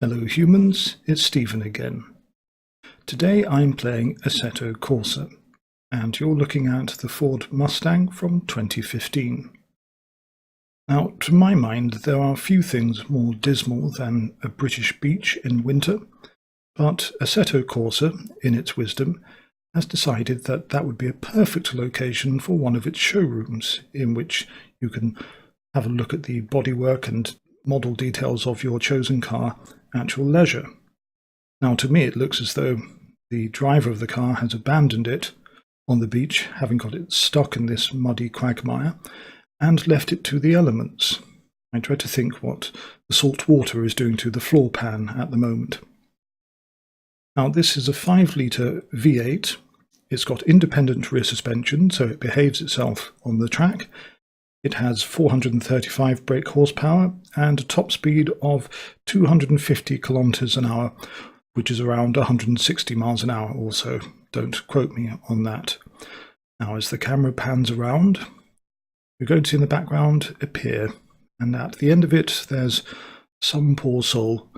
Hello humans, it's Stephen again. Today I'm playing Assetto Corsa, and you're looking at the Ford Mustang from 2015. Now, to my mind, there are few things more dismal than a British beach in winter, but Assetto Corsa, in its wisdom, has decided that that would be a perfect location for one of its showrooms, in which you can have a look at the bodywork and model details of your chosen car at your leisure. Now, to me, it looks as though the driver of the car has abandoned it on the beach, having got it stuck in this muddy quagmire, and left it to the elements. I try to think what the salt water is doing to the floor pan at the moment. Now, this is a 5-litre V8. It's got independent rear suspension, so it behaves itself on the track. It has 435 brake horsepower and a top speed of 250 kilometers an hour, which is around 160 miles an hour or so. Don't quote me on that. Now, as the camera pans around, you're going to see in the background a pier, and at the end of it there's some poor soul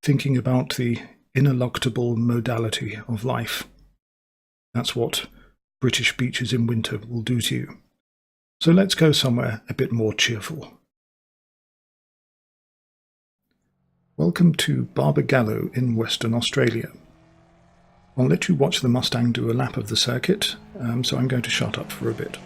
thinking about the ineluctable modality of life. That's what British beaches in winter will do to you. So let's go somewhere a bit more cheerful. Welcome to Barbagallo in Western Australia. I'll let you watch the Mustang do a lap of the circuit, so I'm going to shut up for a bit.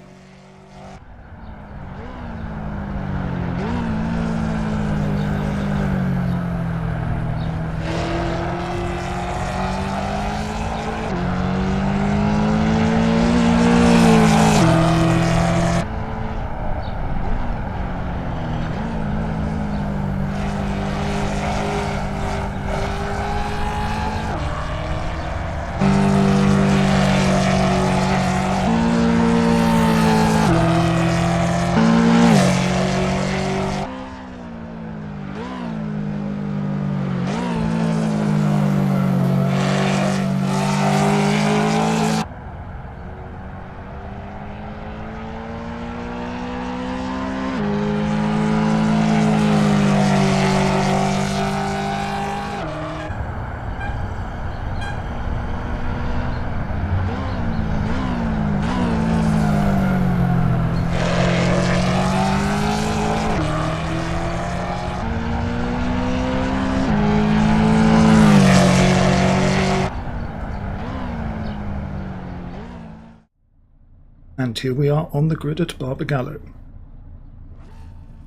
And here we are on the grid at Barbagallo.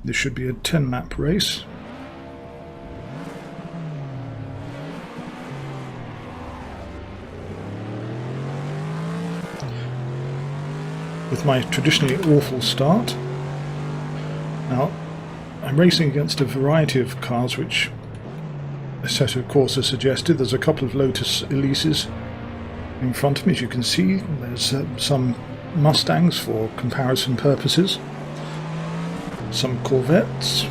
This should be a 10-lap race. With my traditionally awful start. Now, I'm racing against a variety of cars which Assetto Corsa suggested. There's a couple of Lotus Elises in front of me, as you can see. There's some Mustangs for comparison purposes, some Corvettes,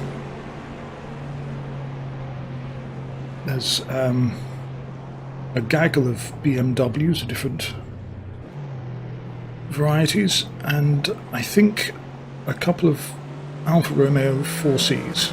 there's a gaggle of BMWs of different varieties, and I think a couple of Alfa Romeo 4Cs.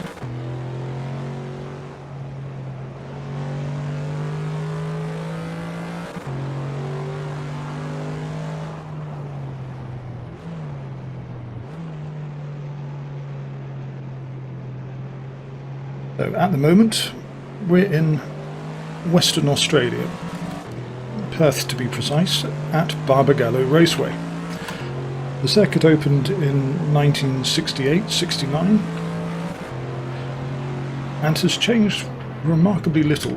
So at the moment, we're in Western Australia, Perth to be precise, at Barbagallo Raceway. The circuit opened in 1968-69 and has changed remarkably little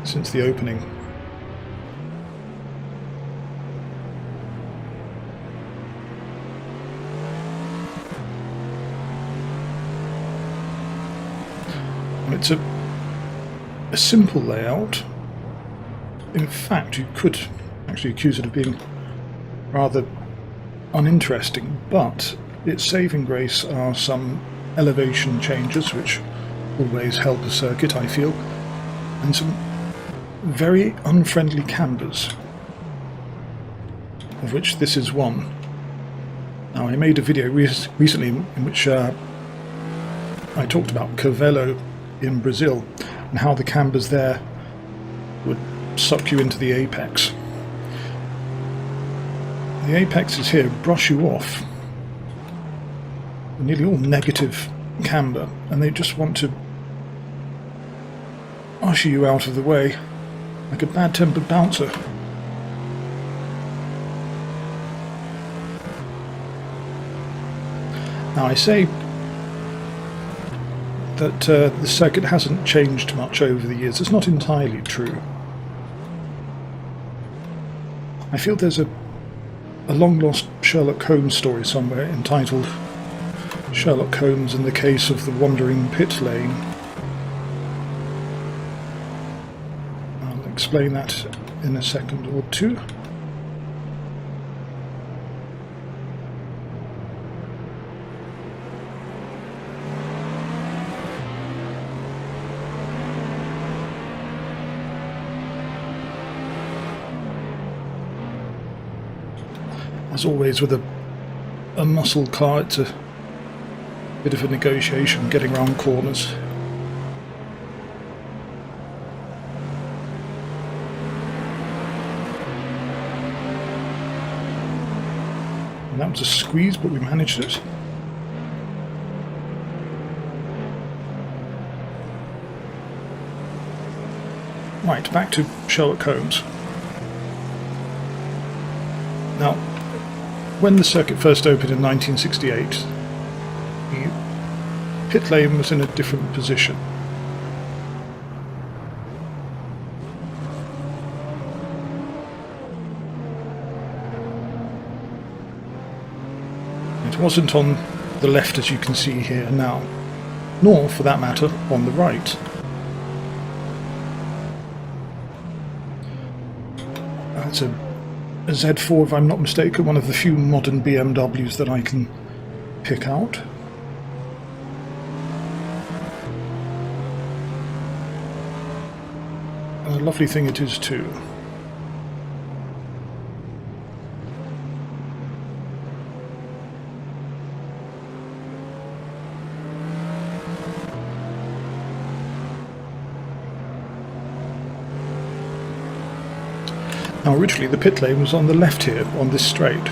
since the opening. It's a simple layout. In fact, you could actually accuse it of being rather uninteresting, but its saving grace are some elevation changes, which always help a circuit, I feel, and some very unfriendly cambers, of which this is one. Now, I made a video recently in which I talked about Cervelo in Brazil, and how the cambers there would suck you into the apex. The apexes here brush you off. They're nearly all negative camber, and they just want to usher you out of the way like a bad-tempered bouncer. Now, I say that the circuit hasn't changed much over the years. It's not entirely true. I feel there's a long-lost Sherlock Holmes story somewhere entitled Sherlock Holmes in the Case of the Wandering Pit Lane. I'll explain that in a second or two. As always with a muscle car, it's a bit of a negotiation getting around corners. And that was a squeeze, but we managed it. Right, back to Sherlock Holmes. Now, when the circuit first opened in 1968, the pit lane was in a different position. It wasn't on the left, as you can see here now, nor, for that matter, on the right. That's a Z4, if I'm not mistaken, one of the few modern BMWs that I can pick out. A lovely thing it is too. Now, originally the pit lane was on the left here, on this straight.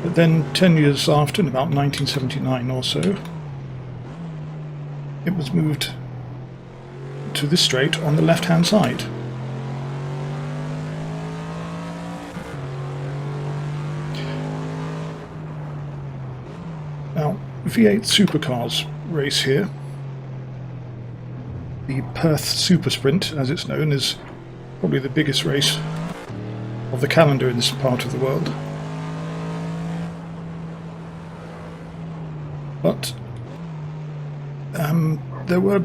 But then 10 years after, in about 1979 or so, it was moved to the straight on the left-hand side. Now, V8 supercars race here. The Perth Super Sprint, as it's known, is probably the biggest race of the calendar in this part of the world. But there were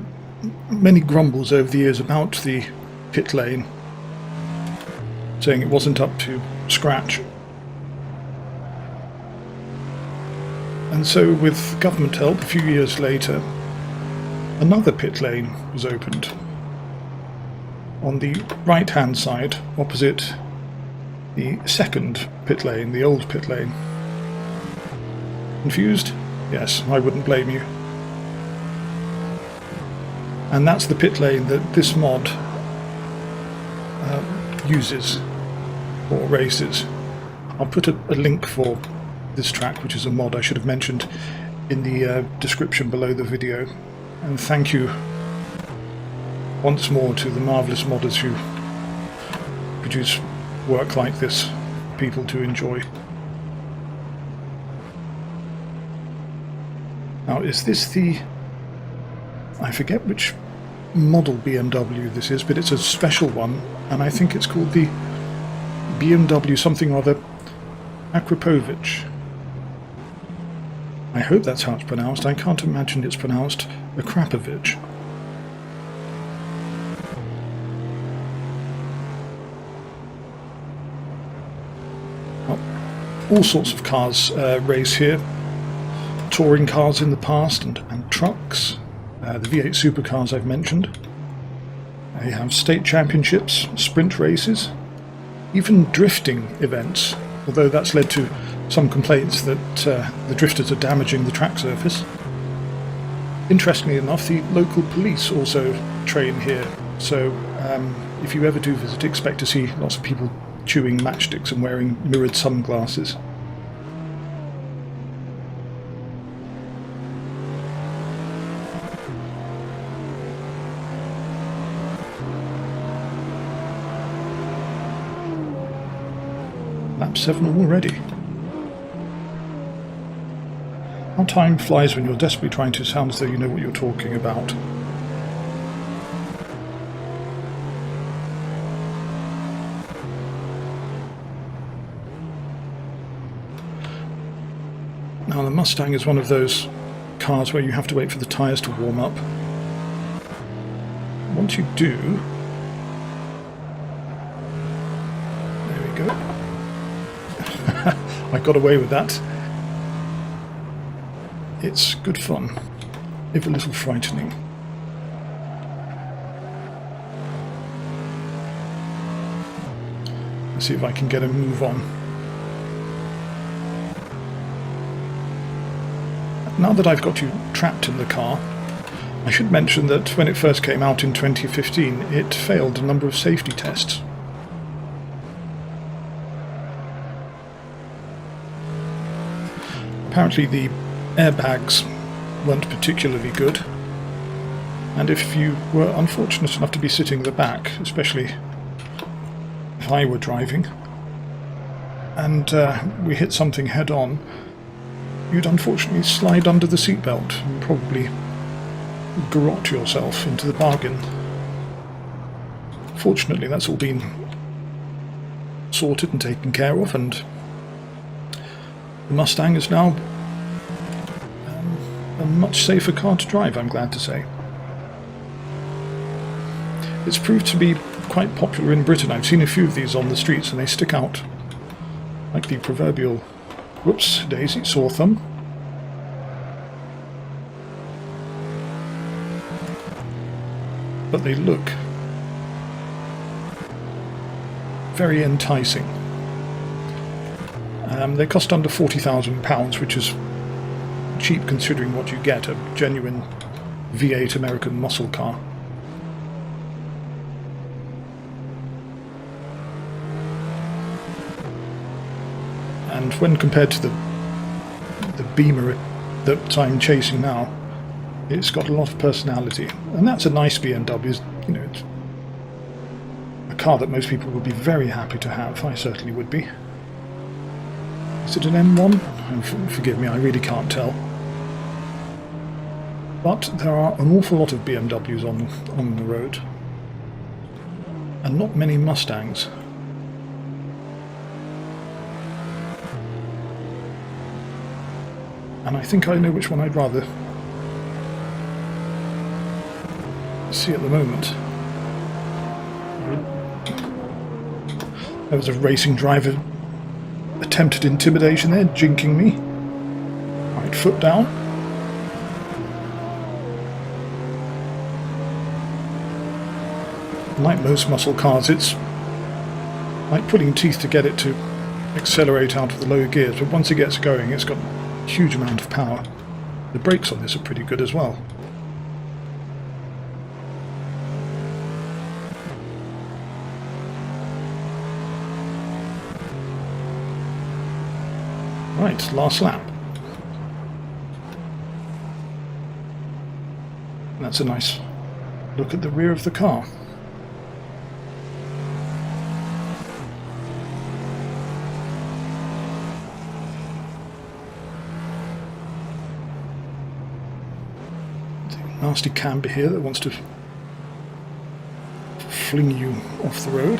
many grumbles over the years about the pit lane, saying it wasn't up to scratch. And so, with government help, a few years later, another pit lane was opened on the right-hand side, opposite the second pit lane, the old pit lane. Confused? Yes, I wouldn't blame you. And that's the pit lane that this mod uses for races. I'll put a link for this track, which is a mod I should have mentioned, in the description below the video. And thank you once more to the marvellous modders who produce work like this for people to enjoy. Now, is this the... I forget which model BMW this is, but it's a special one, and I think it's called the BMW something or other Akrapovic. I hope that's how it's pronounced. I can't imagine it's pronounced Akrapovic. Oh, All sorts of cars race here. Touring cars in the past and trucks. The V8 supercars I've mentioned. They have state championships, sprint races, even drifting events, although that's led to some complaints that the drifters are damaging the track surface. Interestingly enough, the local police also train here, so if you ever do visit, expect to see lots of people chewing matchsticks and wearing mirrored sunglasses. Lap 7 already. How time flies when you're desperately trying to sound as though you know what you're talking about. Now the Mustang is one of those cars where you have to wait for the tyres to warm up. Once you do, there we go. I got away with that. It's good fun, if a little frightening. Let's see if I can get a move on. Now that I've got you trapped in the car, I should mention that when it first came out in 2015, it failed a number of safety tests. Apparently the airbags weren't particularly good, and if you were unfortunate enough to be sitting at the back, especially if I were driving, and we hit something head on, you'd unfortunately slide under the seatbelt and probably garrote yourself into the bargain. Fortunately, that's all been sorted and taken care of, and the Mustang is now a much safer car to drive, I'm glad to say. It's proved to be quite popular in Britain. I've seen a few of these on the streets and they stick out like the proverbial, whoops, daisy, sore thumb. But they look very enticing. They cost under £40,000, which is cheap considering what you get, a genuine V8 American muscle car. And when compared to the Beamer that I'm chasing now, it's got a lot of personality, and that's a nice BMW. You know, it's a car that most people would be very happy to have. I certainly would be. Is it an M1? Oh, forgive me, I really can't tell. But there are an awful lot of BMWs on the road, and not many Mustangs. And I think I know which one I'd rather see at the moment. There was a racing driver attempted intimidation there, jinking me. Right foot down. Like most muscle cars, it's like pulling teeth to get it to accelerate out of the low gears, but once it gets going, it's got a huge amount of power. The brakes on this are pretty good as well. Right, last lap. That's a nice look at the rear of the car. Nasty camber here that wants to fling you off the road.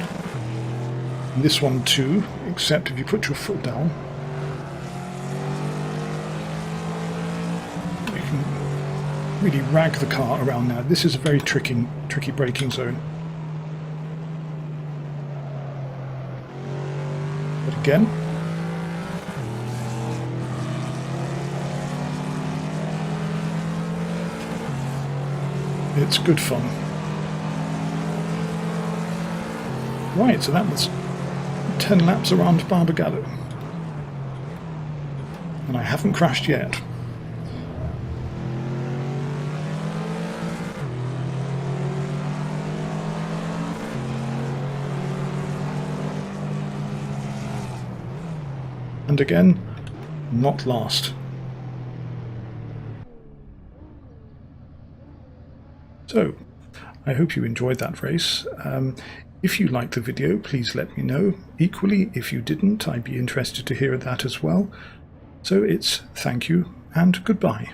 And this one too, except if you put your foot down, you can really rag the car around now. This is a very tricky braking zone. But again, it's good fun. Right, so that was 10 laps around Barbagallo. And I haven't crashed yet. And again, not last. So, I hope you enjoyed that race. If you liked the video, please let me know. Equally, if you didn't, I'd be interested to hear that as well. So it's thank you and goodbye.